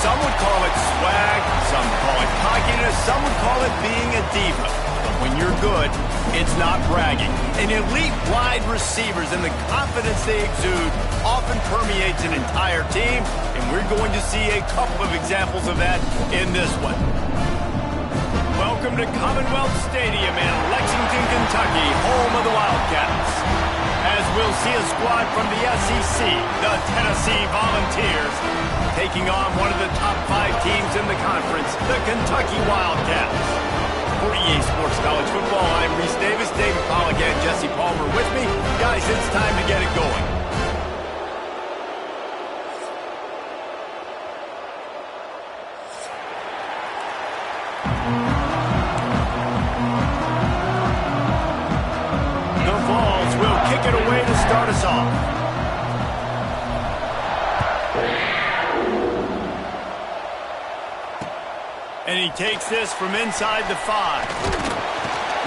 Some would call it swag, some call it cockiness, some would call it being a diva. But when you're good, it's not bragging. And elite wide receivers and the confidence they exude often permeates an entire team, and we're going to see a couple of examples of that in this one. Welcome to Commonwealth Stadium in Lexington, Kentucky, home of the Wildcats. As we'll see a squad from the SEC, the Tennessee Volunteers, taking on one of the top 5 teams in the conference, the Kentucky Wildcats. For EA Sports College Football, I'm Reese Davis, David Pollack, and Jesse Palmer with me. Guys, it's time to get it going. The Vols will kick it away to start us off. And he takes this from inside the 5.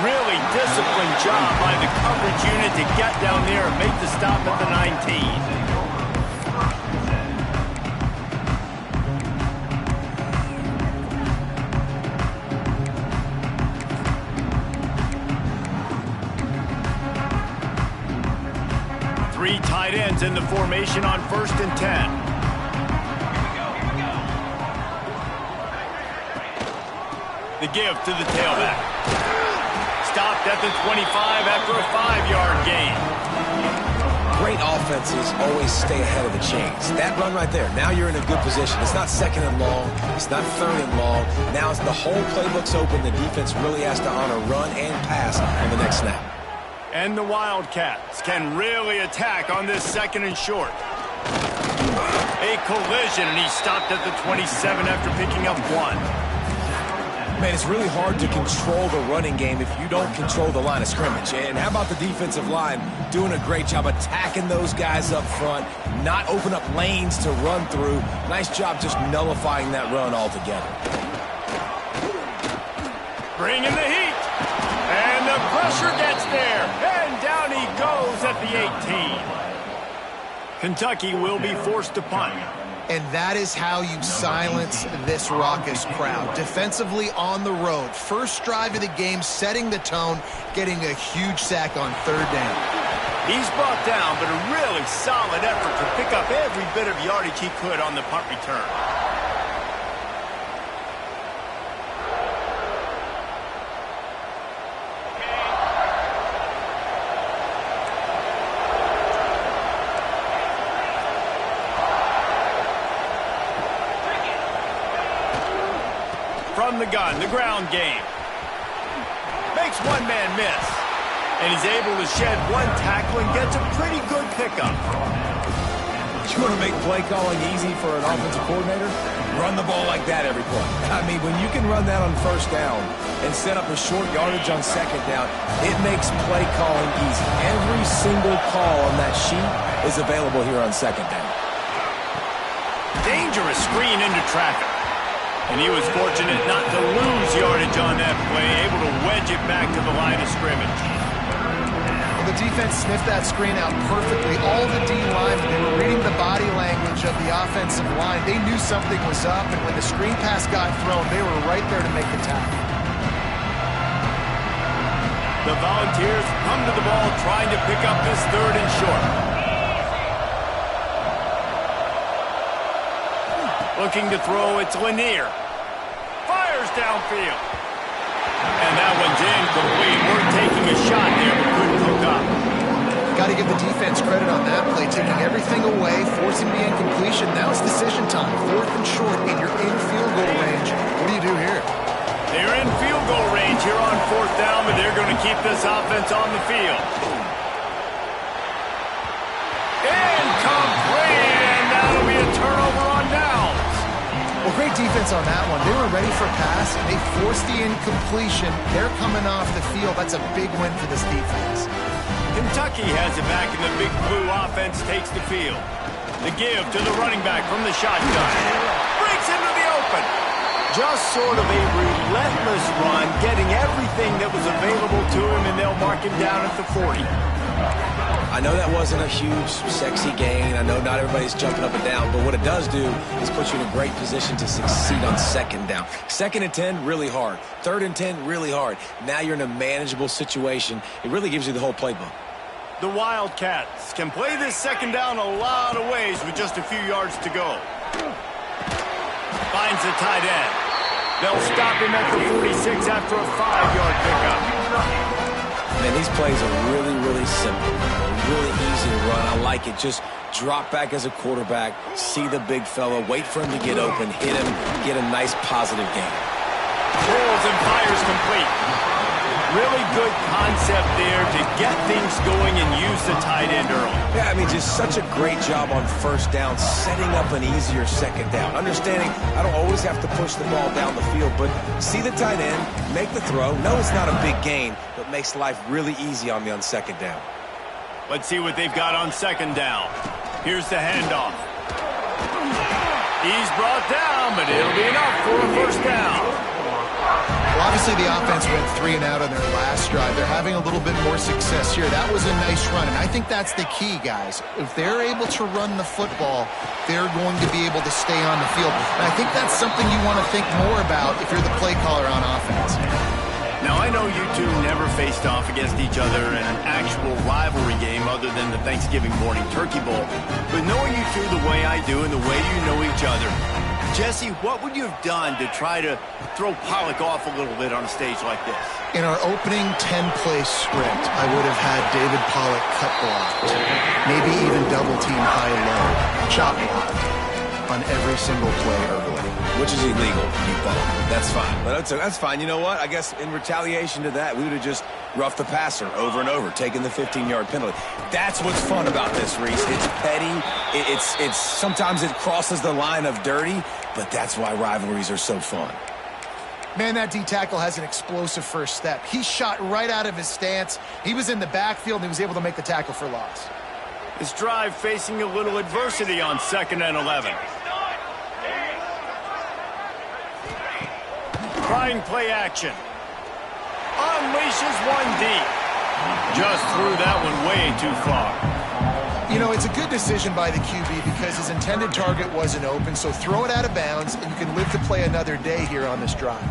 Really disciplined job by the coverage unit to get down there and make the stop at the 19. Three tight ends in the formation on 1st and 10. The give to the tailback. Stopped at the 25 after a 5-yard gain. great offenses always stay ahead of the chains. That run right there, now you're in a good position. It's not second and long. It's not third and long. Now it's the whole playbook's open. The defense really has to honor run and pass on the next snap. And the Wildcats can really attack on this second and short. A collision, and he stopped at the 27 after picking up 1. Man, it's really hard to control the running game if you don't control the line of scrimmage. And how about the defensive line doing a great job attacking those guys up front, not open up lanes to run through. Nice job just nullifying that run altogether. Bringing the heat. And the pressure gets there. And down he goes at the 18. Kentucky will be forced to punt. And that is how you silence this raucous crowd. Defensively on the road. First drive of the game, setting the tone, getting a huge sack on third down. He's brought down, but a really solid effort to pick up every bit of yardage he could on the punt return. From the gun, the ground game. Makes one man miss. And he's able to shed one tackle and gets a pretty good pickup. You want to make play calling easy for an offensive coordinator? Run the ball like that every play. I mean, when you can run that on first down and set up a short yardage on second down, it makes play calling easy. Every single call on that sheet is available here on second down. Dangerous screen into traffic. And he was fortunate not to lose yardage on that play, able to wedge it back to the line of scrimmage. Well, the defense sniffed that screen out perfectly. All the D linemen, they were reading the body language of the offensive line. They knew something was up, and when the screen pass got thrown, they were right there to make the tackle. The Volunteers come to the ball trying to pick up this third and short. Looking to throw, it's Lanier. Fires downfield. And that one's incomplete. We're taking a shot there, but couldn't hook up. Got to give the defense credit on that play, taking everything away, forcing the incompletion. Now it's decision time. Fourth and short, and you're in field goal range. What do you do here? They're in field goal range here on fourth down, but they're going to keep this offense on the field. Incomplete, and that'll be a turnover on downs. Well, great defense on that one. They were ready for a pass. They forced the incompletion. They're coming off the field. That's a big win for this defense. Kentucky has it back, and the Big Blue offense takes the field. The give to the running back from the shotgun. Breaks into the open. Just sort of a relentless run, getting everything that was available to him, and they'll mark him down at the 40. I know that wasn't a huge, sexy gain. I know not everybody's jumping up and down, but what it does do is put you in a great position to succeed on second down. Second and 10, really hard. Third and 10, really hard. Now you're in a manageable situation. It really gives you the whole playbook. The Wildcats can play this second down a lot of ways with just a few yards to go. Finds the tight end. They'll stop him at the 46 after a 5-yard pickup. Man, these plays are really, really simple. Really easy to run. I like it. Just drop back as a quarterback, see the big fella, wait for him to get open, hit him, get a nice positive gain. Rolls and fires complete. Really good concept there to get things going and use the tight end early. Yeah, I mean, just such a great job on first down, setting up an easier second down. Understanding I don't always have to push the ball down the field, but see the tight end, make the throw. No, it's not a big gain, but makes life really easy on me on second down. Let's see what they've got on second down. Here's the handoff. He's brought down, but it'll be enough for a first down. Well, obviously the offense went 3 and out on their last drive. They're having a little bit more success here. That was a nice run, and I think that's the key, guys. If they're able to run the football, they're going to be able to stay on the field. And I think that's something you want to think more about if you're the play caller on offense. Now, I know you two never faced off against each other in an actual rivalry game other than the Thanksgiving morning Turkey Bowl. But knowing you two the way I do and the way you know each other, Jesse, what would you have done to try to throw Pollock off a little bit on a stage like this? In our opening 10-play script, I would have had David Pollock cut blocked, maybe even double team high-low, chop blocked on every single play early. Which is illegal, you bum. That's fine. But that's fine. You know what? I guess in retaliation to that, we would have just roughed the passer over and over, taking the 15-yard penalty. That's what's fun about this, Reese. It's petty. It's sometimes it crosses the line of dirty, but that's why rivalries are so fun. Man, that D-tackle has an explosive first step. He shot right out of his stance. He was in the backfield, and he was able to make the tackle for loss. This drive facing a little adversity on 2nd and 11. Trying play action. Unleashes one deep. Just threw that one way too far. You know, it's a good decision by the QB because his intended target wasn't open, so throw it out of bounds, and you can live to play another day here on this drive.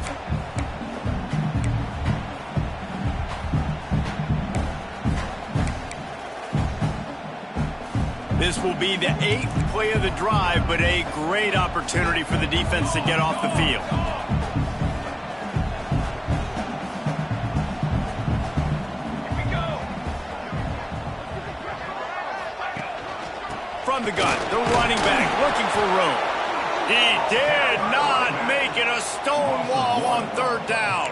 This will be the 8th play of the drive, but a great opportunity for the defense to get off the field. From the gun, the running back looking for room. He did not make it a stone wall on 3rd down.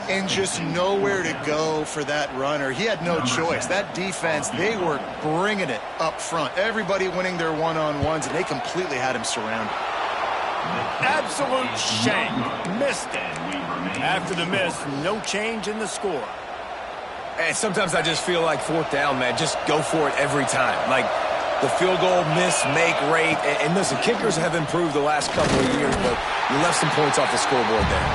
And just nowhere to go for that runner. He had no choice. That defense, they were bringing it up front. Everybody winning their one-on-ones, and they completely had him surrounded. Absolute shame. Missed it. After the miss, no change in the score. And sometimes I just feel like 4th down, man. Just go for it every time. Like, the field goal miss-make rate. And listen, kickers have improved the last couple of years, but you left some points off the scoreboard there.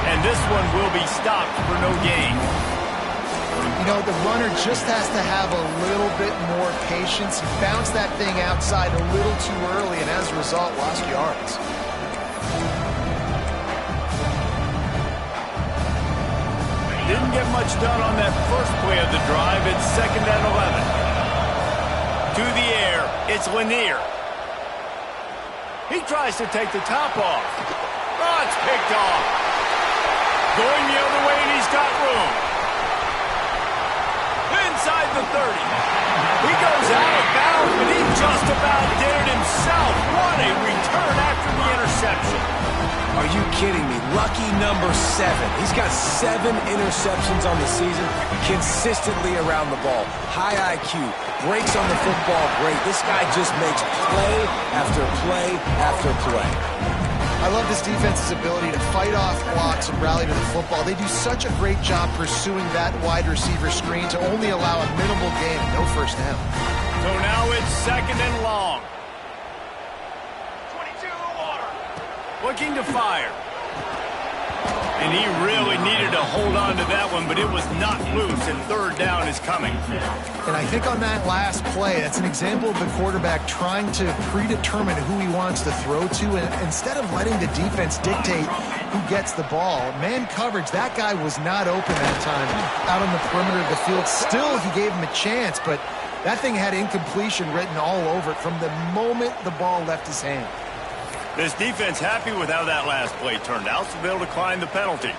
And this one will be stopped for no gain. You know, the runner just has to have a little bit more patience. He bounced that thing outside a little too early, and as a result, lost yards. Didn't get much done on that first play of the drive. It's 2nd and 11. To the air, it's Lanier. He tries to take the top off. Oh, it's picked off. Going the other way, and he's got room. Inside the 30. He goes out of bounds, but he just about did it himself. What a return after the interception. Are you kidding me? Lucky number 7. He's got 7 interceptions on the season, consistently around the ball. High IQ, breaks on the football great. This guy just makes play after play after play. I love this defense's ability to fight off blocks and rally to the football. They do such a great job pursuing that wide receiver screen to only allow a minimal gain, no first down. So now it's 2nd and long. Looking to fire. And he really needed to hold on to that one, but it was not loose, and 3rd down is coming. And I think on that last play, that's an example of the quarterback trying to predetermine who he wants to throw to, and instead of letting the defense dictate who gets the ball. Man coverage, that guy was not open that time out on the perimeter of the field. Still, he gave him a chance, but that thing had incompletion written all over it from the moment the ball left his hand. This defense happy with how that last play turned out, so they'll decline the penalty.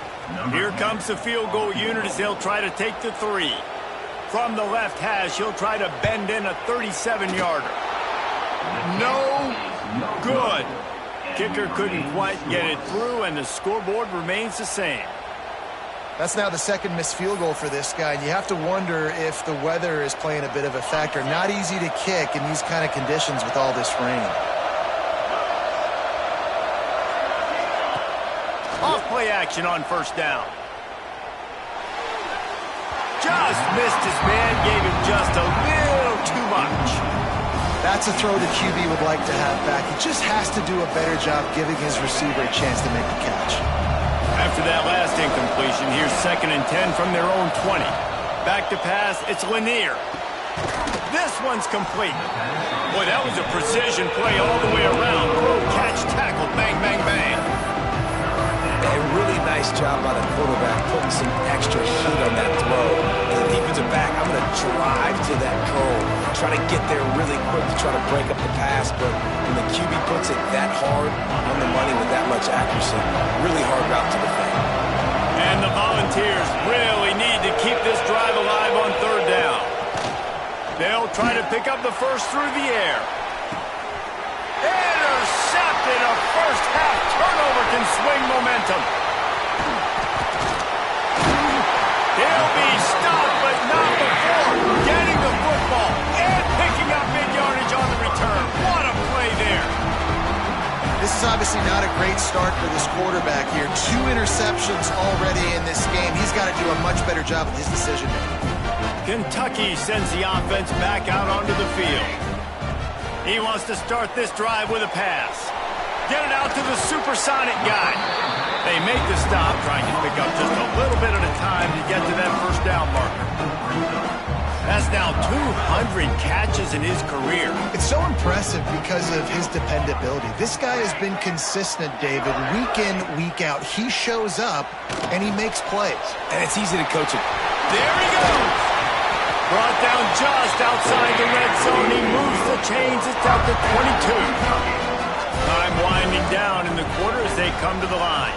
Here comes the field goal unit as they'll try to take the 3. From the left hash, he'll try to bend in a 37-yarder. No good. Kicker couldn't quite get it through, and the scoreboard remains the same. That's now the 2nd missed field goal for this guy, and you have to wonder if the weather is playing a bit of a factor. Not easy to kick in these kind of conditions with all this rain. Off-play action on 1st down. Just missed his man, gave him just a little too much. That's a throw the QB would like to have back. He just has to do a better job giving his receiver a chance to make the catch. After that last incompletion, here's 2nd and 10 from their own 20. Back to pass, it's Lanier. This one's complete. Boy, that was a precision play all the way around. Throw, catch, tackle, bang, bang, bang. A really nice job by the quarterback putting some extra heat on that throw. And the defensive back, I'm going to drive to that curl. try to get there really quick to try to break up the pass, but when the QB puts it that hard on the money with that much accuracy, really hard route to defend. And the Volunteers really need to keep this drive alive on third down. They'll try to pick up the first through the air. Intercepted! A first-half turnover can swing momentum. He'll be stopped, but not before getting the football and picking up big yardage on the return. What a play there. This is obviously not a great start for this quarterback here. 2 interceptions already in this game. He's got to do a much better job with his decision-making. Kentucky sends the offense back out onto the field. He wants to start this drive with a pass. Get it out to the supersonic guy. They make the stop, trying to pick up just a little bit at a time to get to that first down marker. That's now 200 catches in his career. It's so impressive because of his dependability. This guy has been consistent, David, week in, week out. He shows up, and he makes plays. And it's easy to coach him. There he goes. Brought down just outside the red zone. He moves the chains. It's out to 22. Time winding down in the quarter as they come to the line.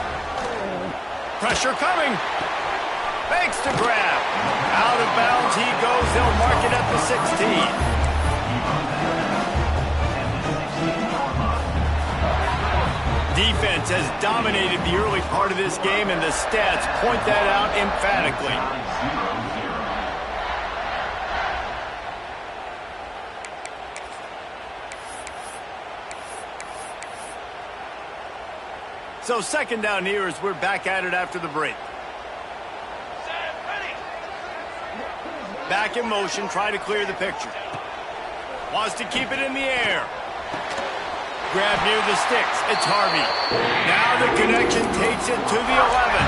Pressure coming. Fakes to grab. Out of bounds he goes. They'll mark it at the 16. Defense has dominated the early part of this game, and the stats point that out emphatically. So second down here as we're back at it after the break. Back in motion, try to clear the picture. Wants to keep it in the air. Grab near the sticks. It's Harvey. Now the connection takes it to the 11.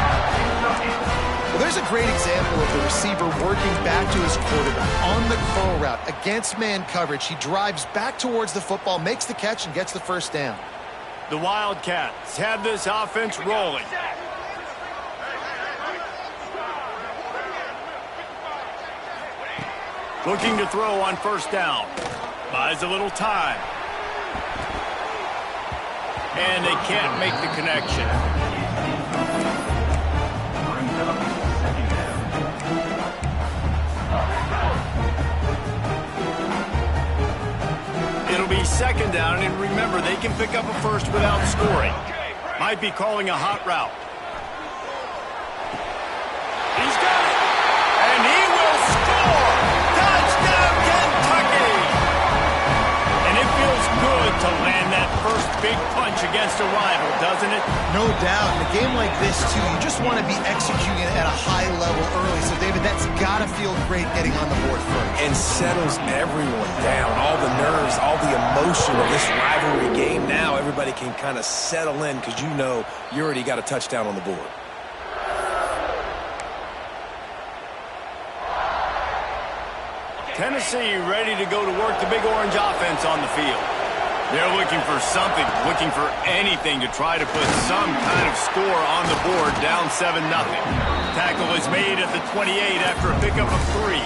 Well, there's a great example of the receiver working back to his quarterback on the curl route against man coverage. He drives back towards the football, makes the catch, and gets the first down. The Wildcats have this offense rolling. Looking to throw on first down. Buys a little time. And they can't make the connection. It'll be second down, and remember, they can pick up a first without scoring. Might be calling a hot route. He's got it! And he will score! Touchdown, Kentucky! And it feels good to land that first big punch against a rival, doesn't it? No doubt. In a game like this, too, you just want to be executing it at a high level early. So, David, that's got to feel great getting on the board first. And settles everyone down. All the nerves, all the emotion of this rivalry game. Now everybody can kind of settle in because you know you already got a touchdown on the board. Tennessee ready to go to work the Big Orange offense on the field. They're looking for something, looking for anything to try to put some kind of score on the board, down 7-0. Tackle is made at the 28 after a pickup of 3.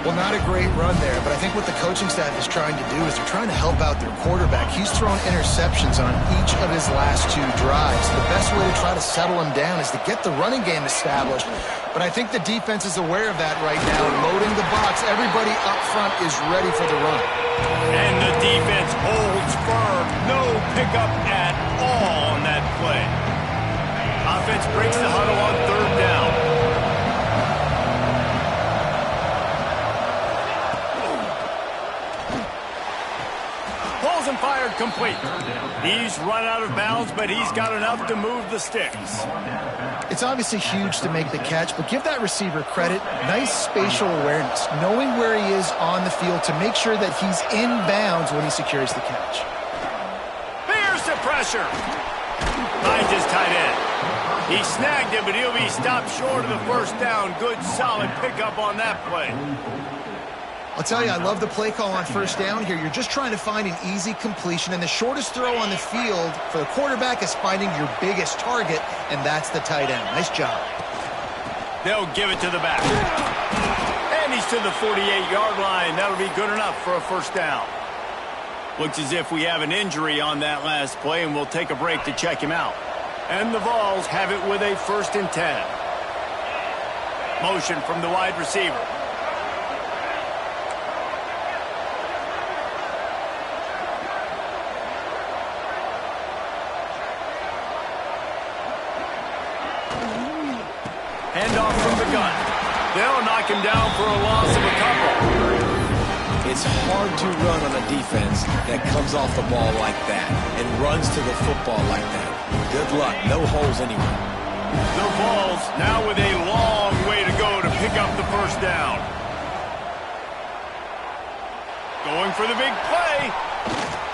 Well, not a great run there, but I think what the coaching staff is trying to do is they're trying to help out their quarterback. He's thrown interceptions on each of his last 2 drives. The best way to try to settle him down is to get the running game established. But I think the defense is aware of that right now, loading the box. Everybody up front is ready for the run. And the defense holds firm. No pickup at all on that play. Offense breaks the huddle on third down. Pulls and fired complete. He's run out of bounds, but he's got enough to move the sticks. It's obviously huge to make the catch, but give that receiver credit. Nice spatial awareness, knowing where he is on the field to make sure that he's in bounds when he secures the catch. Fierce pressure. Finds his tight end. He snagged it, but he'll be stopped short of the first down. Good, solid pickup on that play. I'll tell you, I love the play call on first down here. You're just trying to find an easy completion, and the shortest throw on the field for the quarterback is finding your biggest target, and that's the tight end. Nice job. They'll give it to the back. And he's to the 48-yard line. That'll be good enough for a first down. Looks as if we have an injury on that last play, and we'll take a break to check him out. And the Vols have it with a 1st and 10. Motion from the wide receiver. Handoff from the gun. They'll knock him down for a loss of a couple. It's hard to run on a defense that comes off the ball like that and runs to the football like that. Good luck. No holes anywhere. The Vols now with a long way to go to pick up the first down. Going for the big play.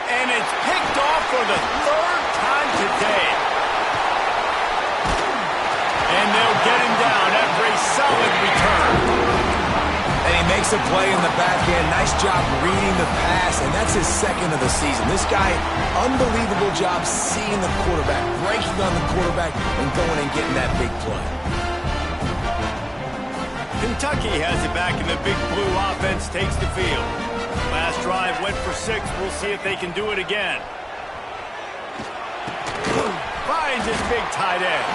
And it's picked off for the 3rd time today. And they'll get him down after a solid return. And he makes a play in the back end. Nice job reading the pass, and that's his 2nd of the season. This guy, unbelievable job seeing the quarterback, breaking on the quarterback, and going and getting that big play. Kentucky has it back, and the Big Blue offense takes the field. Last drive went for 6. We'll see if they can do it again. Finds his big tight end.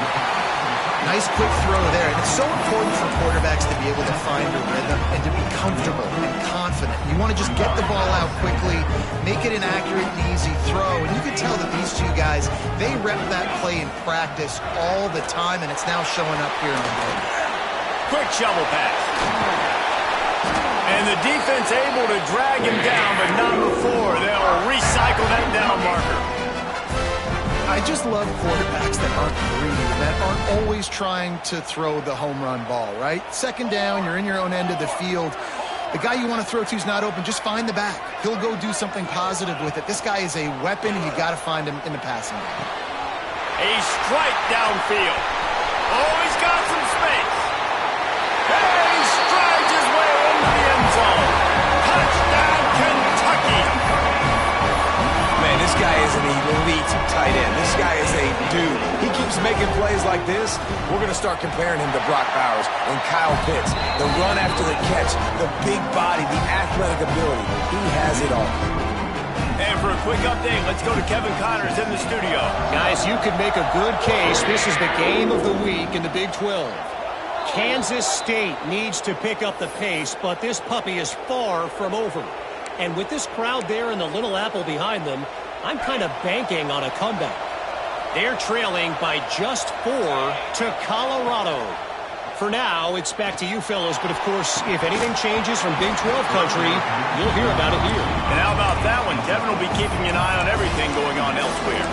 Nice quick throw there. And it's so important for quarterbacks to be able to find a rhythm and to be comfortable and confident. You want to just get the ball out quickly, make it an accurate and easy throw. And you can tell that these two guys, they rep that play in practice all the time, and it's now showing up here in the game. Quick shovel pass. And the defense able to drag him down, but not before. They'll recycle that down marker. I just love quarterbacks that aren't greedy, that aren't always trying to throw the home run ball, right? 2nd down, you're in your own end of the field. The guy you want to throw to is not open. Just find the back. He'll go do something positive with it. This guy is a weapon, and you got to find him in the passing game. A strike downfield. Oh, he's got some space. Hey, he strides his way into the end zone. Touchdown, Kentucky. Man, this guy is an elite tight end. This guy is a dude. He keeps making plays like this. We're going to start comparing him to Brock Bowers and Kyle Pitts. The run after the catch, the big body, the athletic ability. He has it all. And for a quick update, let's go to Kevin Connors in the studio. Guys, you could make a good case. This is the game of the week in the Big 12. Kansas State needs to pick up the pace, but this puppy is far from over. And with this crowd there and the Little Apple behind them, I'm kind of banking on a comeback. They're trailing by just 4 to Colorado. For now, it's back to you fellows, but of course, if anything changes from Big 12 country, you'll hear about it here. And how about that one? Kevin will be keeping an eye on everything going on elsewhere.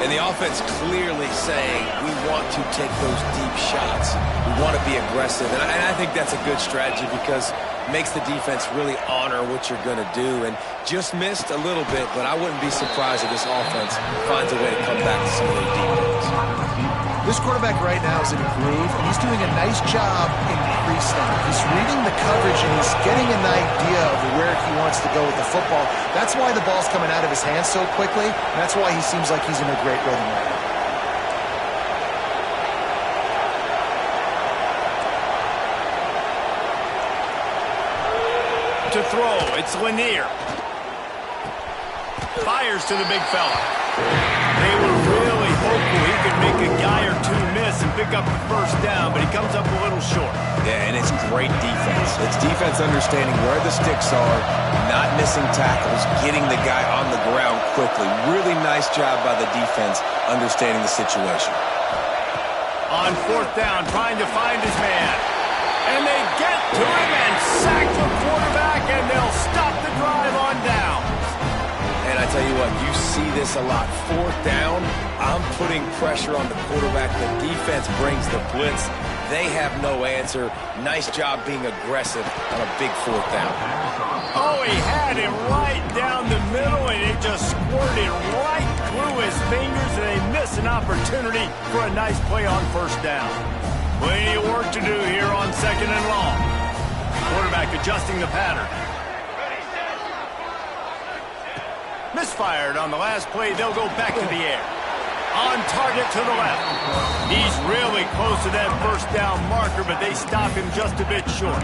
And the offense clearly saying, we want to take those deep shots. We want to be aggressive. And I think that's a good strategy because it makes the defense really honor what you're going to do. And just missed a little bit, but I wouldn't be surprised if this offense finds a way to come back to some of those deep ones. This quarterback right now is in a groove, and he's doing a nice job in pre-snap. He's reading the coverage, and he's getting an idea of where he wants to go with the football. That's why the ball's coming out of his hands so quickly, and that's why he seems like he's in a great rhythm right now. To throw, it's Lanier. Fires to the big fella. They were really hopeful he could make a guy or two miss and pick up the first down, but he comes up a little short. Yeah, and it's great defense. It's defense understanding where the sticks are, not missing tackles, getting the guy on the ground quickly. Really nice job by the defense understanding the situation. On 4th down, trying to find his man. And they get to him and sack the quarterback, and they'll stop the drive on down. And I tell you what, you see this a lot. 4th down, I'm putting pressure on the quarterback. The defense brings the blitz. They have no answer. Nice job being aggressive on a big 4th down. Oh, he had him right down the middle, and it just squirted right through his fingers, and they miss an opportunity for a nice play on 1st down. Plenty of work to do here on 2nd and long. Quarterback adjusting the pattern. Misfired on the last play. They'll go back to the air. On target to the left. He's really close to that 1st down marker, but they stop him just a bit short.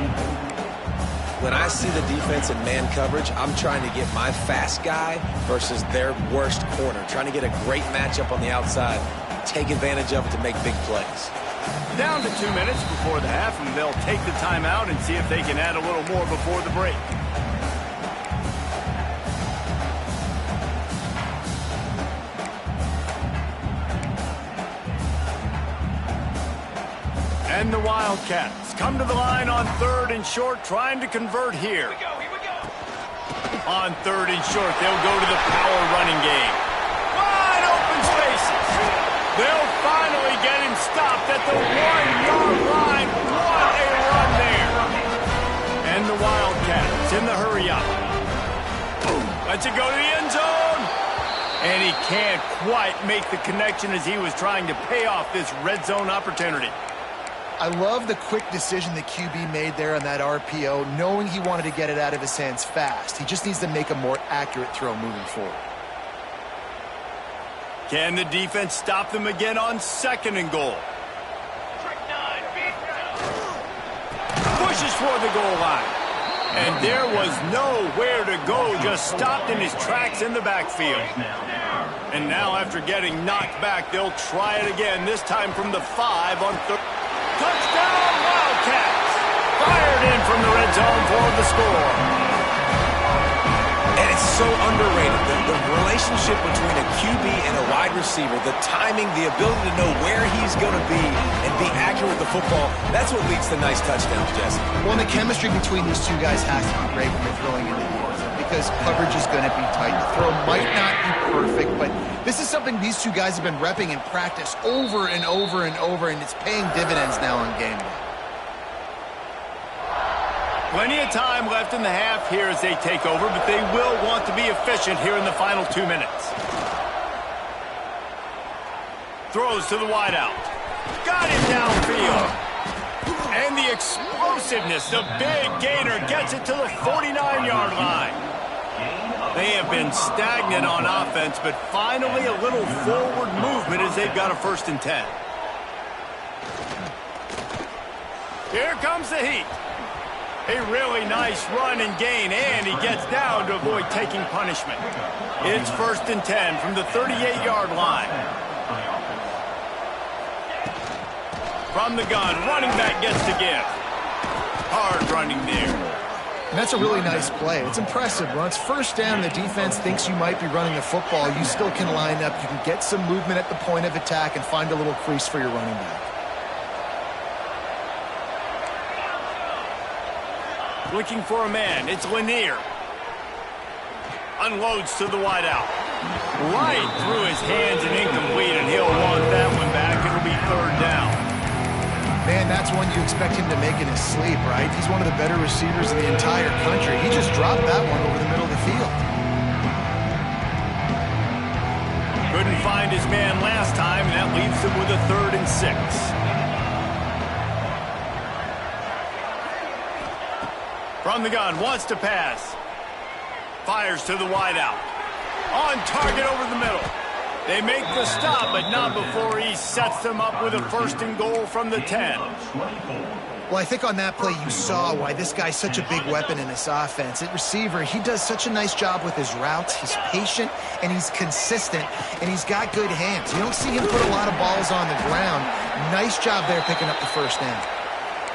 when I see the defense in man coverage, I'm trying to get my fast guy versus their worst corner, trying to get a great matchup on the outside, take advantage of it to make big plays. Down to 2 minutes before the half, and they'll take the timeout and see if they can add a little more before the break. And the Wildcats come to the line on 3rd and short, trying to convert here. Here we go. On 3rd and short, they'll go to the power running game. Wide open spaces. They'll finally get him stopped at the 1-yard line. What a run there. And the Wildcats in the hurry up. Lets it go to the end zone. And he can't quite make the connection as he was trying to pay off this red zone opportunity. I love the quick decision the QB made there on that RPO, knowing he wanted to get it out of his hands fast. He just needs to make a more accurate throw moving forward. Can the defense stop them again on 2nd and goal? Pushes for the goal line. And there was nowhere to go, just stopped in his tracks in the backfield. And now after getting knocked back, they'll try it again, this time from the 5 on 3rd. Touchdown, Wildcats! Fired in from the red zone for the score. And it's so underrated. The relationship between a QB and a wide receiver, the timing, the ability to know where he's going to be and be accurate with the football, that's what leads to nice touchdowns, Jesse. Well, and the chemistry between these two guys has to be great when they're throwing into the end zone because coverage is going to be tight. The throw might not be perfect, but this is something these two guys have been repping in practice over and over and over, and it's paying dividends now on game day. Plenty of time left in the half here as they take over, but they will want to be efficient here in the final 2 minutes. Throws to the wideout. Got him downfield. And the explosiveness, the big gainer gets it to the 49-yard line. They have been stagnant on offense, but finally a little forward movement as they've got a 1st and 10. Here comes the heat. A really nice run and gain, and he gets down to avoid taking punishment. It's 1st and 10 from the 38-yard line. From the gun, running back gets to give. Hard running there. And that's a really nice play. It's impressive. When it's 1st down, the defense thinks you might be running the football. You still can line up. You can get some movement at the point of attack and find a little crease for your running back. Looking for a man. It's Lanier. Unloads to the wideout. Right through his hands and incomplete, and he'll want that one back. It'll be 3rd down. Man, that's one you expect him to make in his sleep, right? He's one of the better receivers in the entire country. He just dropped that one over the middle of the field. Couldn't find his man last time, and that leaves him with a 3rd and 6. From the gun, wants to pass. Fires to the wideout. On target over the middle. They make the stop, but not before he sets them up with a 1st and goal from the 10. Well, I think on that play you saw why this guy's such a big weapon in this offense. At receiver, he does such a nice job with his routes. He's patient, and he's consistent, and he's got good hands. You don't see him put a lot of balls on the ground. Nice job there picking up the 1st down.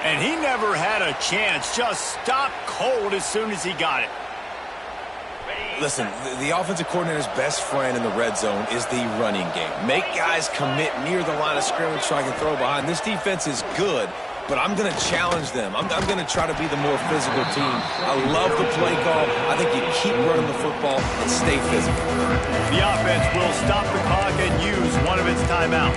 And he never had a chance. Just stopped cold as soon as he got it. Listen, the offensive coordinator's best friend in the red zone is the running game. Make guys commit near the line of scrimmage so I can throw behind. This defense is good, but I'm going to challenge them. I'm going to try to be the more physical team. I love the play call. I think you keep running the football and stay physical. The offense will stop the clock and use one of its timeouts.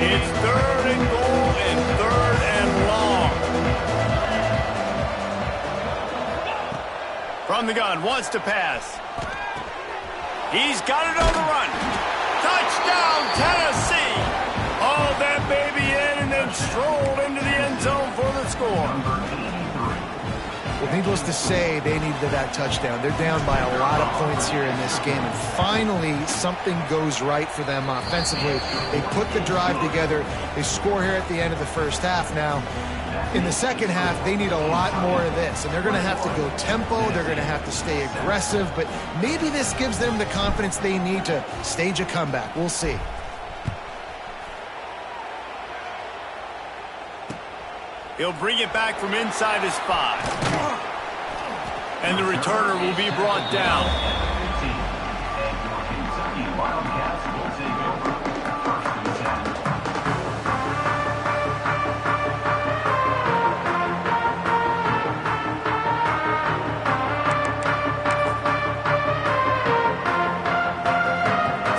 It's 3rd and goal and 3rd and long. From the gun, wants to pass. He's got it on the run. Touchdown, Tennessee. Hauled that baby in and then strolled into the end zone for the score. Well, needless needless to say, they needed that touchdown. They're down by a lot of points here in this game, and finally something goes right for them offensively. They put the drive together. They score here at the end of the first half. Now, in the second half, they need a lot more of this, and they're going to have to go tempo. They're going to have to stay aggressive, but maybe this gives them the confidence they need to stage a comeback. We'll see. He'll bring it back from inside his 5. And the returner will be brought down.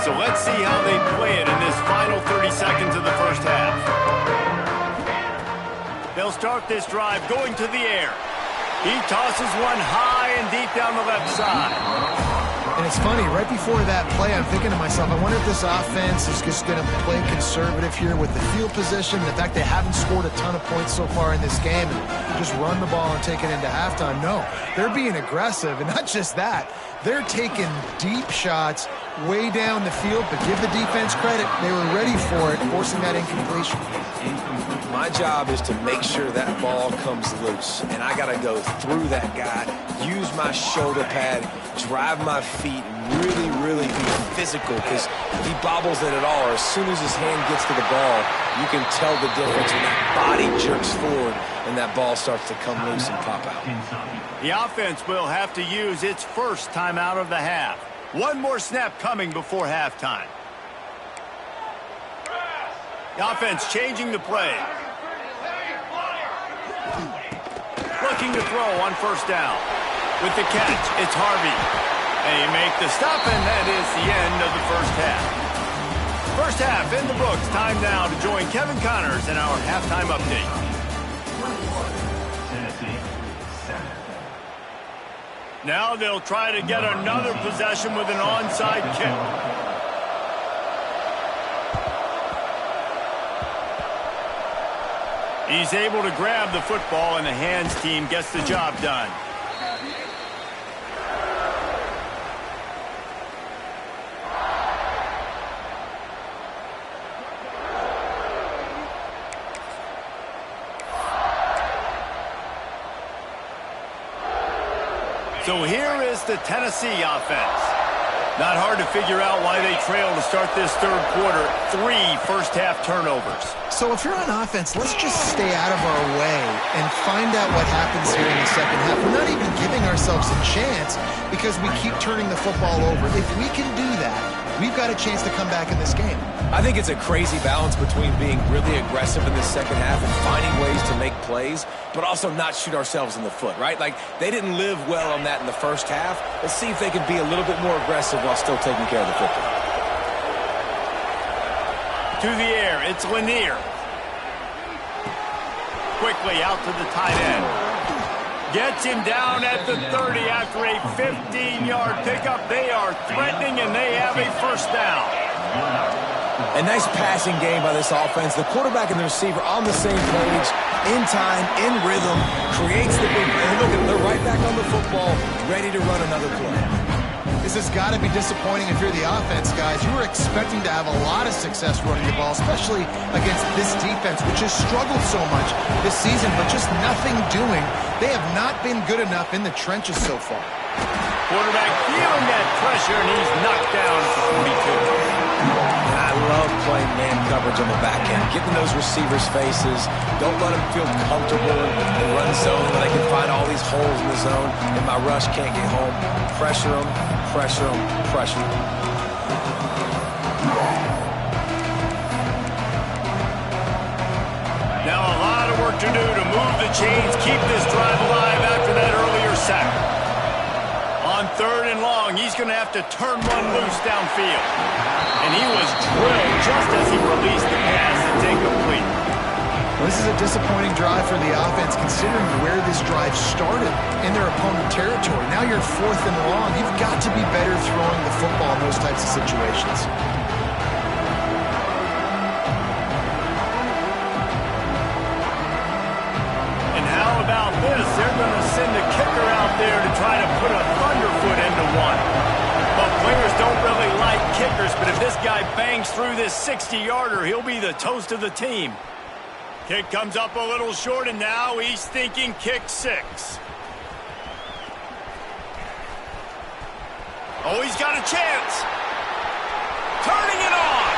So let's see how they play it in this final 30 seconds of the first half. They'll start this drive going to the air. He tosses one high and deep down the left side. And it's funny, right before that play, I'm thinking to myself, I wonder if this offense is just going to play conservative here with the field position, the fact they haven't scored a ton of points so far in this game, and just run the ball and take it into halftime. No, they're being aggressive, and not just that. They're taking deep shots way down the field, but give the defense credit. They were ready for it, forcing that incompletion. My job is to make sure that ball comes loose, and I got to go through that guy, use my shoulder pad, drive my feet, really, really be physical, because if he bobbles it at all, or as soon as his hand gets to the ball, you can tell the difference when that body jerks forward and that ball starts to come loose and pop out. The offense will have to use its first timeout of the half. One more snap coming before halftime. The offense changing the play. Looking to throw on first down. With the catch, it's Harvey. They make the stop, and that is the end of the first half. First half in the books. Time now to join Kevin Connors in our halftime update. Now they'll try to get another possession with an onside kick. He's able to grab the football, and the hands team gets the job done. So here is the Tennessee offense. Not hard to figure out why they trail to start this third quarter. 3 first-half turnovers. So if you're on offense, let's just stay out of our way and find out what happens here in the second half. We're not even giving ourselves a chance because we keep turning the football over. If we can do that, we've got a chance to come back in this game. I think it's a crazy balance between being really aggressive in the second half and finding ways to make plays, but also not shoot ourselves in the foot, right? Like, they didn't live well on that in the first half. Let's see if they can be a little bit more aggressive while still taking care of the football. To the air, it's Lanier. Quickly out to the tight end. Gets him down at the 30 after a 15-yard pickup. They are threatening, and they have a first down. A nice passing game by this offense. The quarterback and the receiver on the same page, in time, in rhythm, creates the big play. Look at them, they're right back on the football, ready to run another play. This has got to be disappointing if you're the offense, guys. You were expecting to have a lot of success running the ball, especially against this defense, which has struggled so much this season, but just nothing doing. They have not been good enough in the trenches so far. Quarterback feeling that pressure, and he's knocked down at the 42. And I love playing man coverage on the back end, getting those receivers' faces. Don't let them feel comfortable in run zone where they can find all these holes in the zone and my rush can't get home. Pressure them, pressure them, pressure them. Now a lot of work to do to move the chains, keep this drive alive after that earlier sack. On 3rd and long, he's going to have to turn one loose downfield. And he was drilled just as he released the pass. It's incomplete. Well, this is a disappointing drive for the offense, considering where this drive started in their opponent territory. Now you're 4th and long. You've got to be better throwing the football in those types of situations. And how about this? They're going to send the kicker bangs through this 60-yarder, he'll be the toast of the team. Kick comes up a little short, and now he's thinking kick 6. Oh, he's got a chance. Turning it on.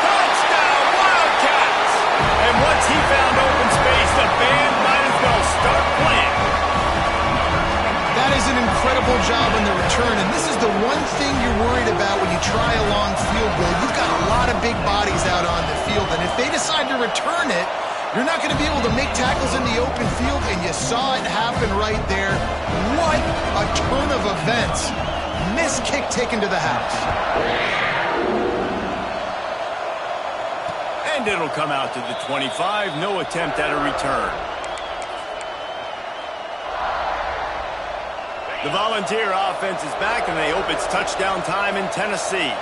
Touchdown, Wildcats. And once he found open space, the band might as well start playing. That is an incredible job on the return, and this is the one thing you're worried about when you try a long field goal. You've got a lot of big bodies out on the field, and if they decide to return it, you're not going to be able to make tackles in the open field, and you saw it happen right there. What a turn of events. Missed kick taken to the house. And it'll come out to the 25. No attempt at a return. The Volunteer offense is back, and they hope it's touchdown time in Tennessee.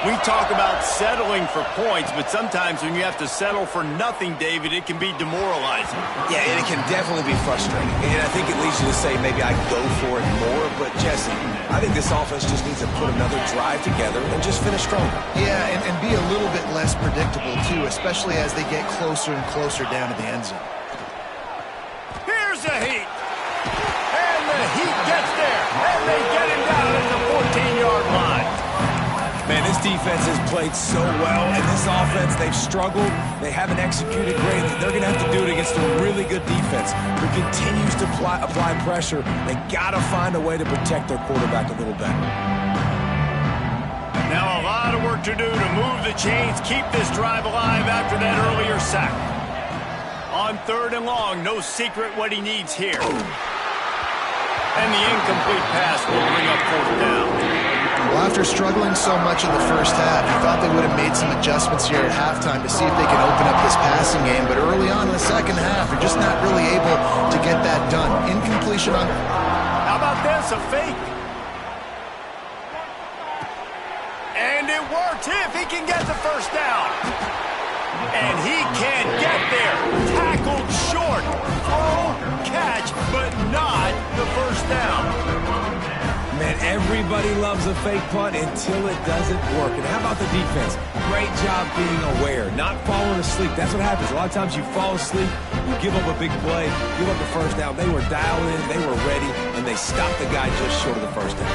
We talk about settling for points, but sometimes when you have to settle for nothing, David, it can be demoralizing. Yeah, and it can definitely be frustrating. And I think it leads you to say maybe I go for it more. But, Jesse, I think this offense just needs to put another drive together and just finish stronger. Yeah, and be a little bit less predictable, too, especially as they get closer and closer down to the end zone. Here's a heat. And the heat gets there. And they get him down at the 14-yard line. Man, this defense has played so well, and this offense, they've struggled. They haven't executed greatly. They're going to have to do it against a really good defense who continues to apply pressure. They got to find a way to protect their quarterback a little better. Now a lot of work to do to move the chains, keep this drive alive after that earlier sack. On 3rd and long, no secret what he needs here. And the incomplete pass will bring up 4th down. Well, after struggling so much in the first half, you thought they would have made some adjustments here at halftime to see if they can open up this passing game. But early on in the second half, they're just not really able to get that done. Incompletion on... How about this? A fake. And it works if he can get the first down. And he can't get there. Tackled short. Throw, catch, but not the first down. Man, everybody loves a fake punt until it doesn't work. And how about the defense? Great job being aware, not falling asleep. That's what happens. A lot of times you fall asleep, you give up a big play, give up the first down. They were dialed in, they were ready, and they stopped the guy just short of the first down.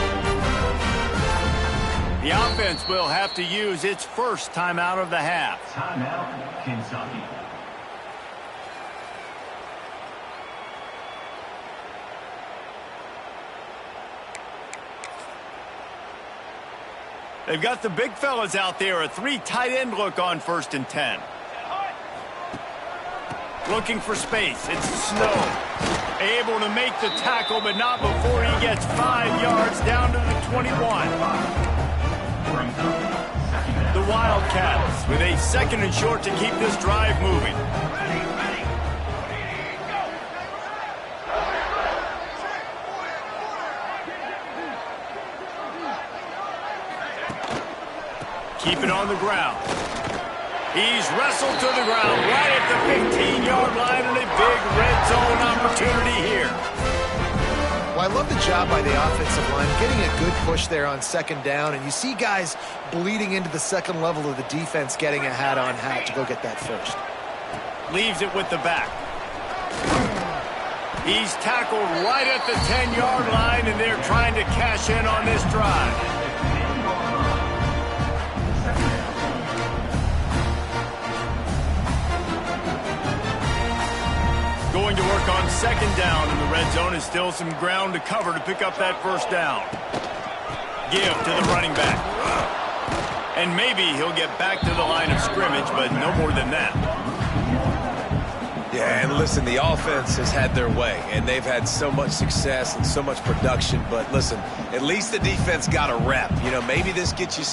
The offense will have to use its first timeout of the half. Timeout, Kentucky. They've got the big fellas out there, a 3 tight end look on 1st and 10. Looking for space, it's Snow. Able to make the tackle, but not before he gets 5 yards down to the 21. The Wildcats with a 2nd and short to keep this drive moving. Keep it on the ground. He's wrestled to the ground right at the 15-yard line, and a big red zone opportunity here. Well, I love the job by the offensive line, getting a good push there on 2nd down, and you see guys bleeding into the 2nd level of the defense getting a hat-on-hat to go get that first. Leaves it with the back. He's tackled right at the 10-yard line, and they're trying to cash in on this drive. Going to work on 2nd down in the red zone. Is still some ground to cover to pick up that first down. Give to the running back. And maybe he'll get back to the line of scrimmage, but no more than that. Yeah, and listen, the offense has had their way, and they've had so much success and so much production. But listen, at least the defense got a rep. You know, maybe this gets you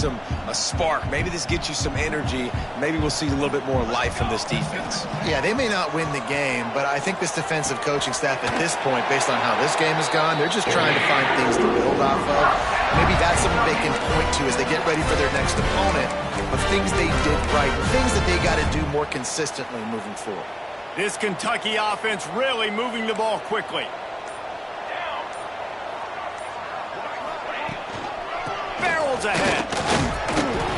a spark. Maybe this gets you some energy. Maybe we'll see a little bit more life from this defense. Yeah, they may not win the game, but I think this defensive coaching staff at this point, based on how this game has gone, they're just trying to find things to build off of. Maybe that's something they can point to as they get ready for their next opponent, of things they did right, things that they got to do more consistently moving forward. This Kentucky offense really moving the ball quickly. Barrels ahead.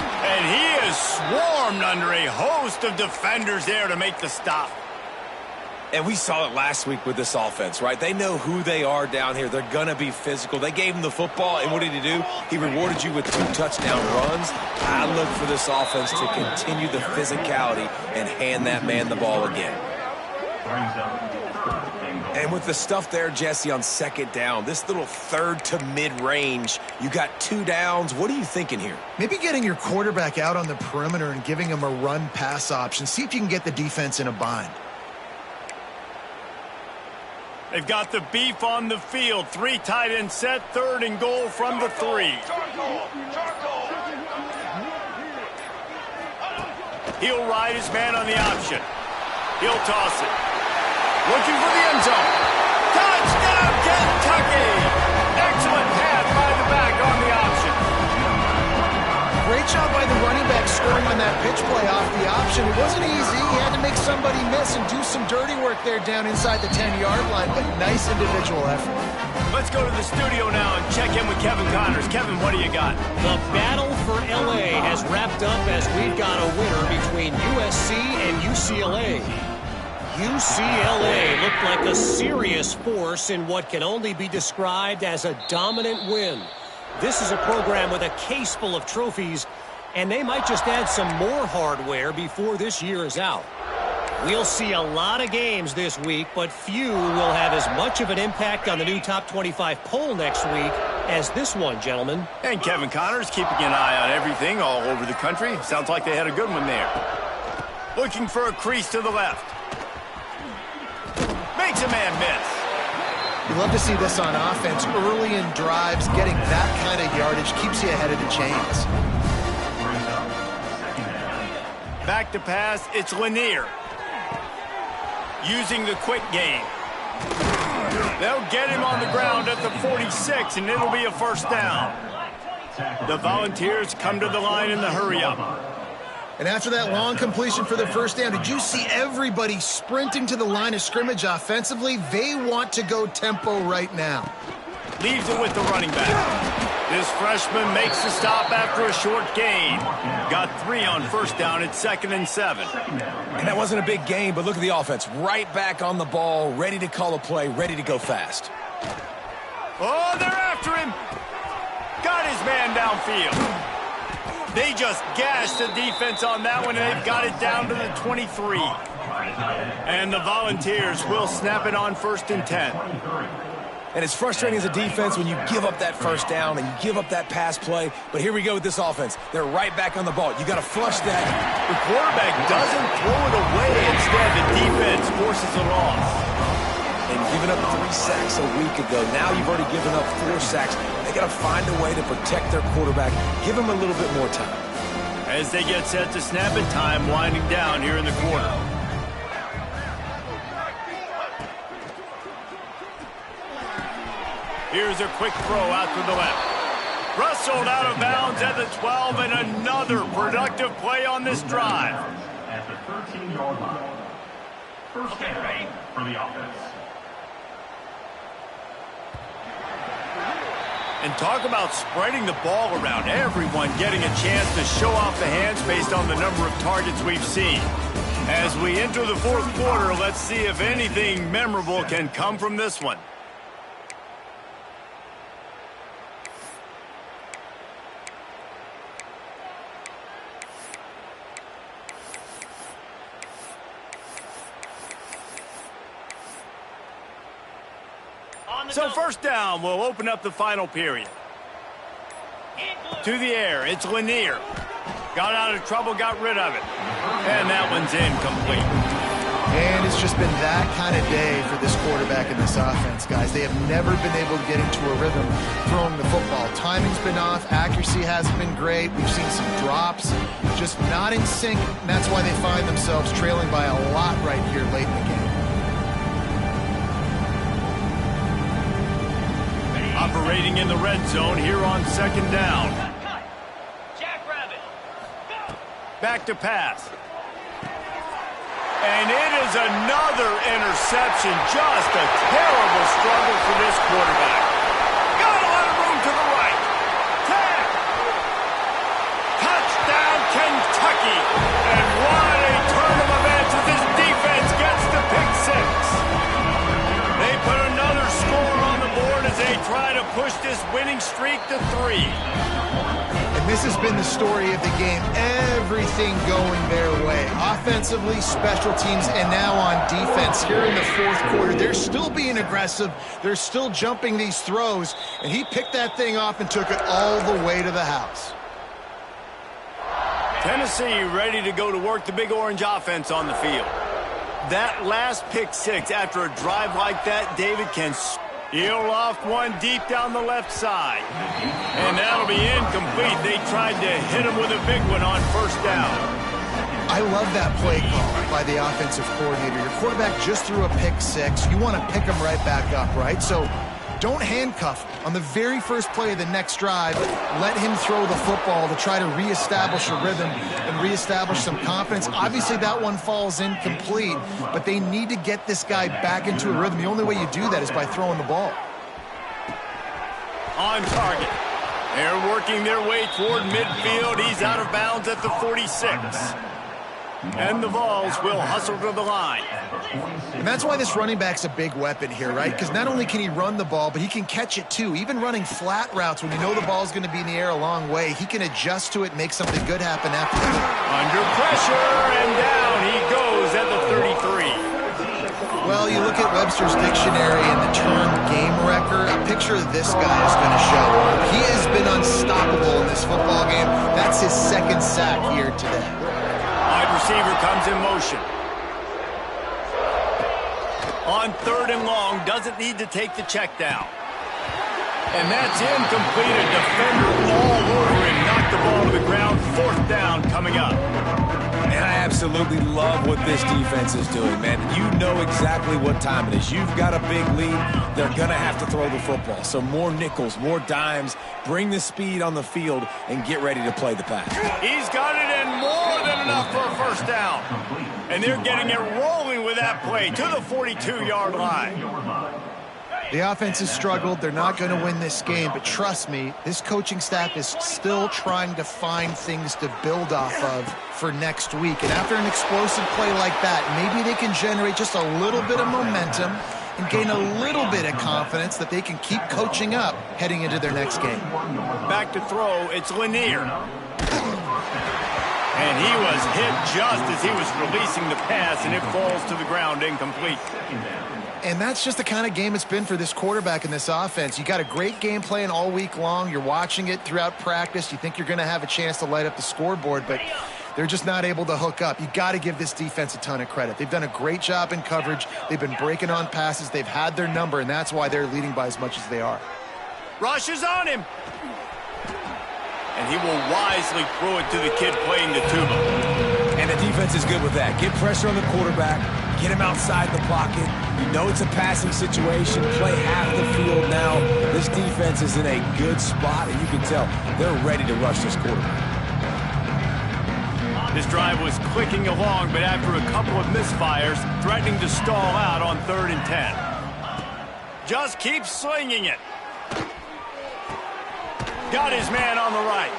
swarmed under a host of defenders there to make the stop. And we saw it last week with this offense, right? They know who they are down here. They're going to be physical. They gave him the football, and what did he do? He rewarded you with 2 touchdown runs. I look for this offense to continue the physicality and hand that man the ball again. And with the stuff there, Jesse, on second down, this little third to mid-range, you got 2 downs. What are you thinking here? Maybe getting your quarterback out on the perimeter and giving him a run-pass option. See if you can get the defense in a bind. They've got the beef on the field. 3 tight end set, 3rd and goal from the 3. He'll ride his man on the option. He'll toss it. Looking for the end zone. Touchdown, Kentucky! Excellent pass by the back on the option. Great job by the running back scoring on that pitch play off the option. It wasn't easy. He had to make somebody miss and do some dirty work there down inside the 10-yard line, but nice individual effort. Let's go to the studio now and check in with Kevin Connors. Kevin, what do you got? The battle for L.A. has wrapped up as we've got a winner between USC and UCLA. UCLA looked like a serious force in what can only be described as a dominant win. This is a program with a case full of trophies, and they might just add some more hardware before this year is out. We'll see a lot of games this week, but few will have as much of an impact on the new top 25 poll next week as this one, gentlemen. And Kevin Connors keeping an eye on everything all over the country. Sounds like they had a good one there. Looking for a crease to the left. Makes a man miss. You love to see this on offense. Early in drives, getting that kind of yardage keeps you ahead of the chains. Back to pass, it's Lanier. Using the quick game. They'll get him on the ground at the 46, and it'll be a first down. The Volunteers come to the line in the hurry-up. And after that long completion for the first down, did you see everybody sprinting to the line of scrimmage offensively? They want to go tempo right now. Leaves it with the running back. This freshman makes the stop after a short gain. Got 3 on first down at 2nd and 7. And that wasn't a big gain, but look at the offense. Right back on the ball, ready to call a play, ready to go fast. Oh, they're after him. Got his man downfield. They just gashed the defense on that one, and they've got it down to the 23. And the Volunteers will snap it on 1st and 10. And it's frustrating as a defense when you give up that first down and you give up that pass play. But here we go with this offense. They're right back on the ball. You got to flush that. The quarterback doesn't throw it away. Instead, the defense forces a loss. And giving up 3 sacks a week ago. Now you've already given up 4 sacks. They got to find a way to protect their quarterback. Give him a little bit more time. As they get set to snap it, time winding down here in the quarter. Here's a quick throw out to the left. Rustled out of bounds at the 12, and another productive play on this drive. At the 13-yard line. First down for the offense. And talk about spreading the ball around. Everyone getting a chance to show off the hands based on the number of targets we've seen. As we enter the 4th quarter, let's see if anything memorable can come from this one. So first down will open up the final period. To the air, it's Lanier. Got out of trouble, got rid of it. And that one's incomplete. And it's just been that kind of day for this quarterback and this offense, guys. They have never been able to get into a rhythm throwing the football. Timing's been off. Accuracy hasn't been great. We've seen some drops. Just not in sync, and that's why they find themselves trailing by a lot right here late in the game. Operating in the red zone here on 2nd down. Back to pass. And it is another interception. Just a terrible struggle for this quarterback. Got a lot of room to the right. Touchdown, Kentucky. push this winning streak to 3. And this has been the story of the game. Everything going their way. Offensively, special teams, and now on defense here in the fourth quarter. They're still being aggressive. They're still jumping these throws. And he picked that thing off and took it all the way to the house. Tennessee ready to go to work the Big Orange offense on the field. That last pick six after a drive like that, David can he'll loft one deep down the left side. And that'll be incomplete. They tried to hit him with a big one on first down. I love that play call by the offensive coordinator. Your quarterback just threw a pick six. You want to pick him right back up, right? So don't handcuff him. On the very first play of the next drive, let him throw the football to try to reestablish a rhythm and reestablish some confidence. Obviously, that one falls incomplete, but they need to get this guy back into a rhythm. The only way you do that is by throwing the ball. On target. They're working their way toward midfield. He's out of bounds at the 46. And the Vols will hustle to the line. And that's why this running back's a big weapon here, right? Because not only can he run the ball, but he can catch it too. Even running flat routes when you know the ball's going to be in the air a long way, he can adjust to it and make something good happen after that. Under pressure, and down he goes at the 33. Well, you look at Webster's dictionary and the term game wrecker, a picture of this guy is going to show. He has been unstoppable in this football game. That's his second sack here today. Wide receiver comes in motion. On third and long, doesn't need to take the check down. And that's incomplete. A defender all over him. Knocked the ball to the ground. Fourth down coming up. And I absolutely love what this defense is doing, man. You know exactly what time it is. You've got a big lead. They're going to have to throw the football. So more nickels, more dimes. Bring the speed on the field and get ready to play the pass. He's got it in more than enough for a first down. And they're getting it rolling with that play to the 42-yard line. The offense has struggled. They're not going to win this game, but trust me, this coaching staff is still trying to find things to build off of for next week. And after an explosive play like that, maybe they can generate just a little bit of momentum and gain a little bit of confidence that they can keep coaching up heading into their next game. Back to throw, it's Lanier. And he was hit just as he was releasing the pass, and it falls to the ground incomplete. And that's just the kind of game it's been for this quarterback in this offense. You got a great game plan all week long. You're watching it throughout practice. You think you're going to have a chance to light up the scoreboard, but they're just not able to hook up. You got to give this defense a ton of credit. They've done a great job in coverage. They've been breaking on passes. They've had their number, and that's why they're leading by as much as they are. Rush is on him. And he will wisely throw it to the kid playing the tuba. And the defense is good with that. Get pressure on the quarterback. Get him outside the pocket. You know it's a passing situation. Play half the field now. This defense is in a good spot, and you can tell they're ready to rush this quarterback. This drive was clicking along, but after a couple of misfires, threatening to stall out on 3rd and 10. Just keep slinging it. Got his man on the right.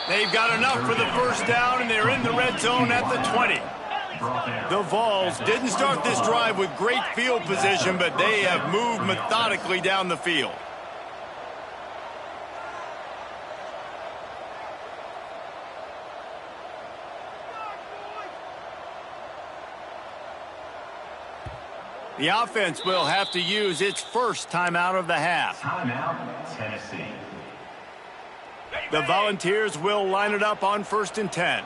They've got enough for the first down, and they're in the red zone at the 20. The Vols didn't start this drive with great field position, but they have moved methodically down the field. The offense will have to use its first timeout of the half. Timeout, Tennessee. The Volunteers will line it up on 1st and 10.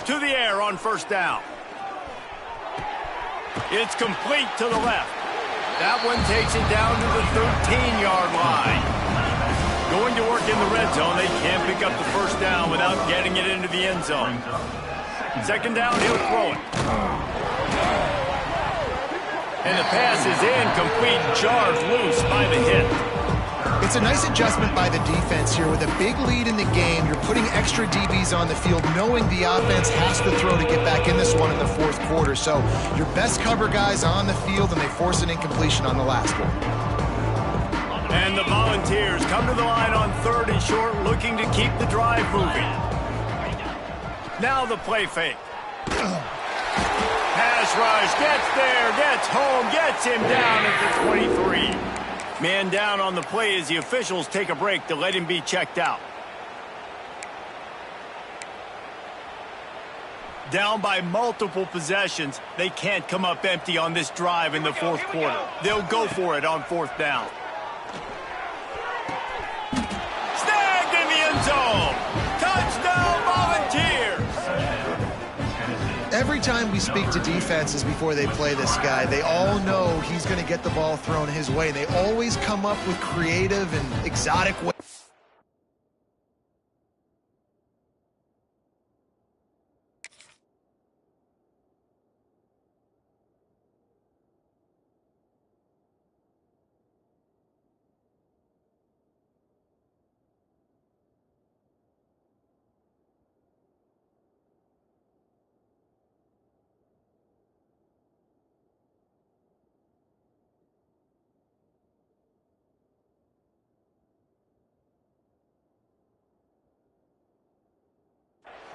To the air on first down. It's complete to the left. That one takes it down to the 13-yard line. Going to work in the red zone. They can't pick up the first down without getting it into the end zone. 2nd down, he'll throw it. And the pass is incomplete, jarred loose by the hit. It's a nice adjustment by the defense here. With a big lead in the game, you're putting extra DBs on the field, knowing the offense has to throw to get back in this one in the 4th quarter. So your best cover guys on the field, and they force an incompletion on the last one. And the Volunteers come to the line on 3rd and short, looking to keep the drive moving. Now the play fake. Pass rush, gets there, gets home, gets him down at the 23. Man down on the play as the officials take a break to let him be checked out. Down by multiple possessions, they can't come up empty on this drive in the fourth quarter. They'll go for it on fourth down. Snagged in the end zone. Touchdown, Volunteers. Every time we speak to defenses before they play this guy, they all know he's going to get the ball thrown his way. They always come up with creative and exotic ways.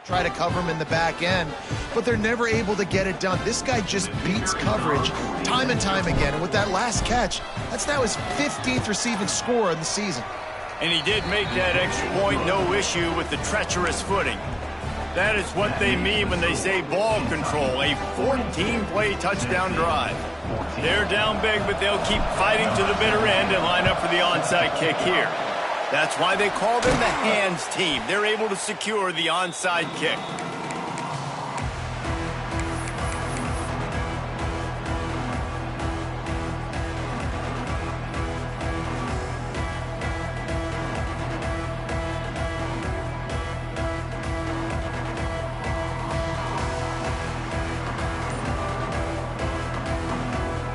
Try to cover him in the back end, but they're never able to get it done. This guy just beats coverage time and time again, and with that last catch, that's now his 15th receiving score of the season. And he did make that extra point, no issue with the treacherous footing. That is what they mean when they say ball control, a 14-play touchdown drive. They're down big, but they'll keep fighting to the bitter end and line up for the onside kick here. That's why they call them the hands team. They're able to secure the onside kick.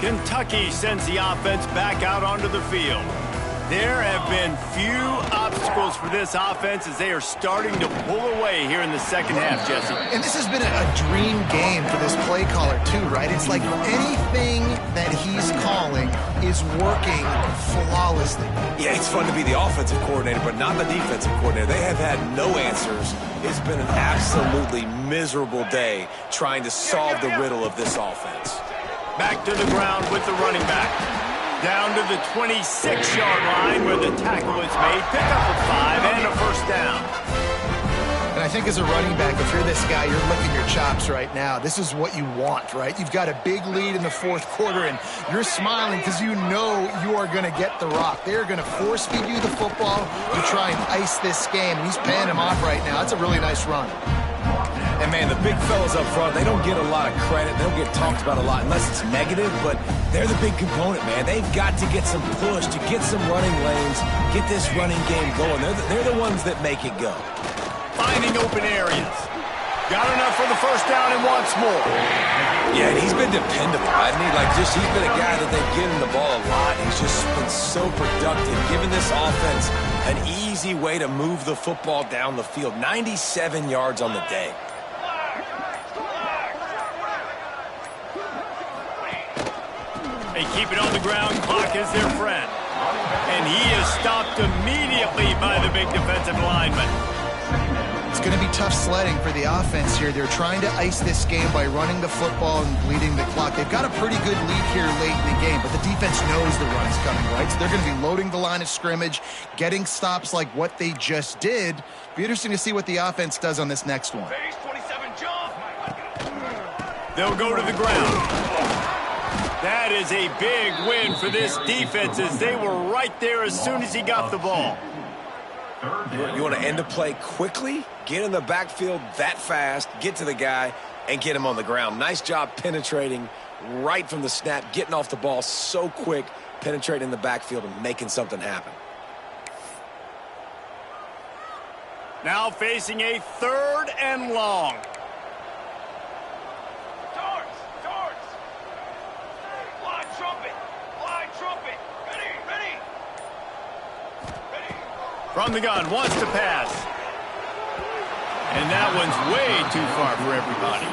Kentucky sends the offense back out onto the field. There have been few obstacles for this offense as they are starting to pull away here in the second half, Jesse. And this has been a dream game for this play caller, too, right? It's like anything that he's calling is working flawlessly. Yeah, it's fun to be the offensive coordinator, but not the defensive coordinator. They have had no answers. It's been an absolutely miserable day trying to solve the riddle of this offense. Back to the ground with the running back. Down to the 26-yard line where the tackle is made. Pick up a 5 and a first down. And I think as a running back, if you're this guy, you're licking your chops right now. This is what you want, right? You've got a big lead in the fourth quarter, and you're smiling because you know you are going to get the rock. They're going to force-feed you the football to try and ice this game. And he's paying him off right now. That's a really nice run. And, man, the big fellas up front, they don't get a lot of credit. They don't get talked about a lot unless it's negative, but they're the big component, man. They've got to get some push, to get some running lanes, get this running game going. They're the ones that make it go. Finding open areas. Got enough for the first down and wants more. Yeah, and he's been dependable, hasn't he? He's been a guy that they've given the ball a lot. He's just been so productive, giving this offense an easy way to move the football down the field. 97 yards on the day. They keep it on the ground. Clock is their friend. And he is stopped immediately by the big defensive lineman. It's going to be tough sledding for the offense here. They're trying to ice this game by running the football and bleeding the clock. They've got a pretty good lead here late in the game, but the defense knows the run's coming, right? So they're going to be loading the line of scrimmage, getting stops like what they just did. Be interesting to see what the offense does on this next one. They'll go to the ground. That is a big win for this defense as they were right there as soon as he got the ball. You want to end a play quickly, get in the backfield that fast, get to the guy, and get him on the ground. Nice job penetrating right from the snap, getting off the ball so quick, penetrating the backfield and making something happen. Now facing a 3rd and long. From the gun, wants to pass. And that one's way too far for everybody.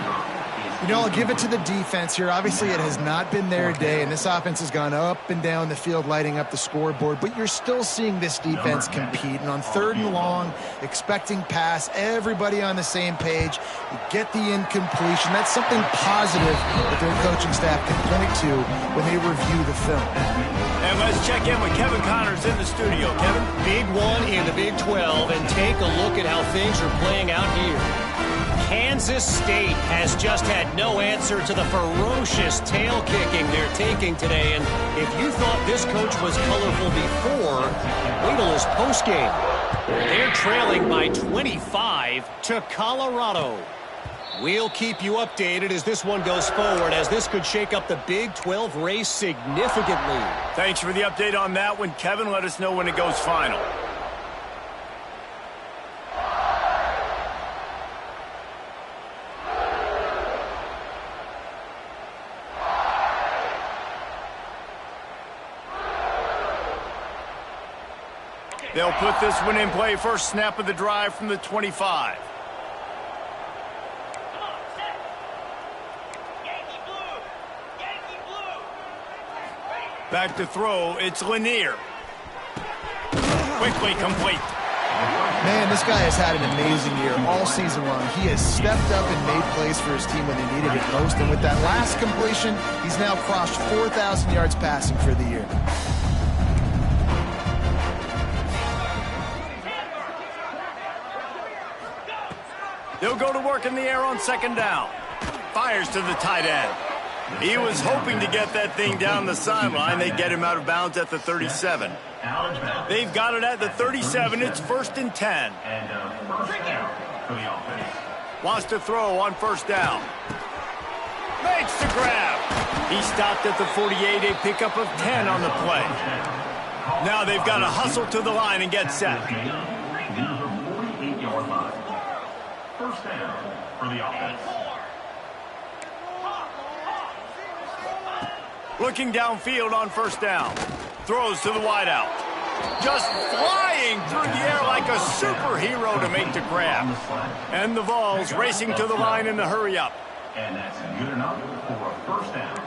You know, I'll give it to the defense here. Obviously, it has not been their day, and this offense has gone up and down the field, lighting up the scoreboard, but you're still seeing this defense compete. And on 3rd and long, expecting pass, everybody on the same page, you get the incompletion. That's something positive that their coaching staff can point to when they review the film. And let's check in with Kevin Connors in the studio. Kevin? Big one in the Big 12, and take a look at how things are playing out here. Kansas State has just had no answer to the ferocious tail kicking they're taking today. And if you thought this coach was colorful before, wait till his postgame. They're trailing by 25 to Colorado. We'll keep you updated as this one goes forward, as this could shake up the Big 12 race significantly. Thanks for the update on that one, Kevin. Let us know when it goes final. They'll put this one in play. First snap of the drive from the 25. Back to throw. It's Lanier. Quickly complete. Man, this guy has had an amazing year all season long. He has stepped up and made plays for his team when they needed it most. And with that last completion, he's now crossed 4,000 yards passing for the year. They'll go to work in the air on 2nd down. Fires to the tight end. He was hoping to get that thing down the sideline. They get him out of bounds at the 37. They've got it at the 37. It's 1st and 10. Wants to throw on 1st down. Makes the grab. He stopped at the 48. A pickup of 10 on the play. Now they've got to hustle to the line and get set. 1st down for the offense. Looking downfield on 1st down. Throws to the wideout. Just flying through the air like a superhero to make the grab. And the Vols racing to the line in the hurry-up. And that's good enough for a 1st down.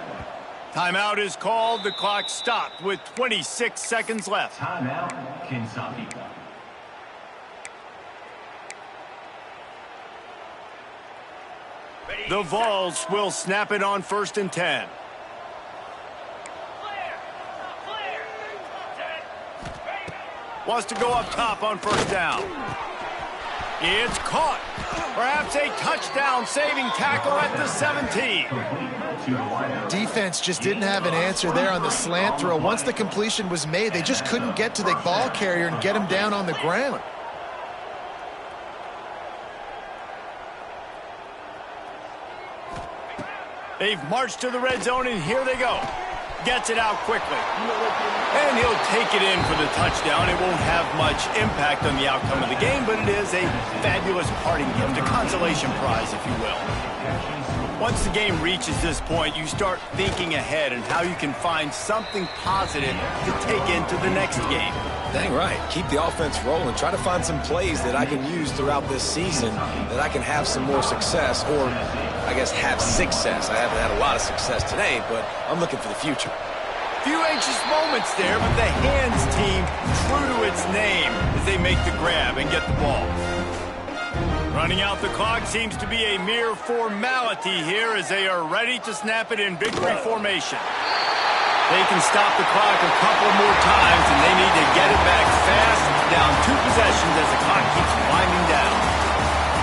Timeout is called. The clock stopped with 26 seconds left. Timeout, Kentucky. The Vols will snap it on 1st and 10. Wants to go up top on 1st down. It's caught. Perhaps a touchdown saving tackle at the 17. Defense just didn't have an answer there on the slant throw. Once the completion was made, they just couldn't get to the ball carrier and get him down on the ground. They've marched to the red zone, and here they go. Gets it out quickly. And he'll take it in for the touchdown. It won't have much impact on the outcome of the game, but it is a fabulous parting gift, a consolation prize, if you will. Once the game reaches this point, you start thinking ahead and how you can find something positive to take into the next game. Dang right. Keep the offense rolling. Try to find some plays that I can use throughout this season that I can have some more success, or I guess have success. I haven't had a lot of success today, but I'm looking for the future. Few anxious moments there, but the hands team true to its name as they make the grab and get the ball. Running out the clock seems to be a mere formality here as they are ready to snap it in victory formation. They can stop the clock a couple more times, and they need to get it back fast. Down 2 possessions as the clock keeps winding down.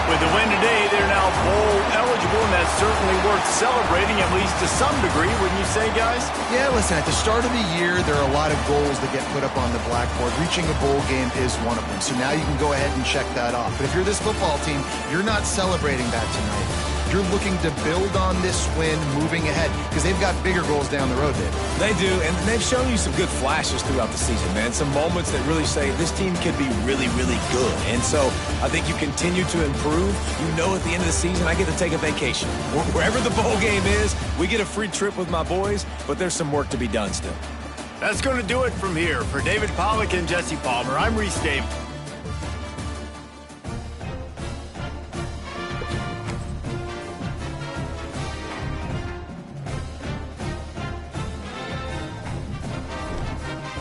With the win today, they're now bowl eligible, and that's certainly worth celebrating, at least to some degree, wouldn't you say, guys? Yeah, listen, at the start of the year, there are a lot of goals that get put up on the blackboard. Reaching a bowl game is one of them. So now you can go ahead and check that off. But if you're this football team, you're not celebrating that tonight. You're looking to build on this win moving ahead because they've got bigger goals down the road, David. They do, and they've shown you some good flashes throughout the season, man. Some moments that really say this team could be really, really good. And so I think you continue to improve. You know at the end of the season, I get to take a vacation. Wherever the bowl game is, we get a free trip with my boys, but there's some work to be done still. That's going to do it from here. For David Pollack and Jesse Palmer, I'm Reese Davis.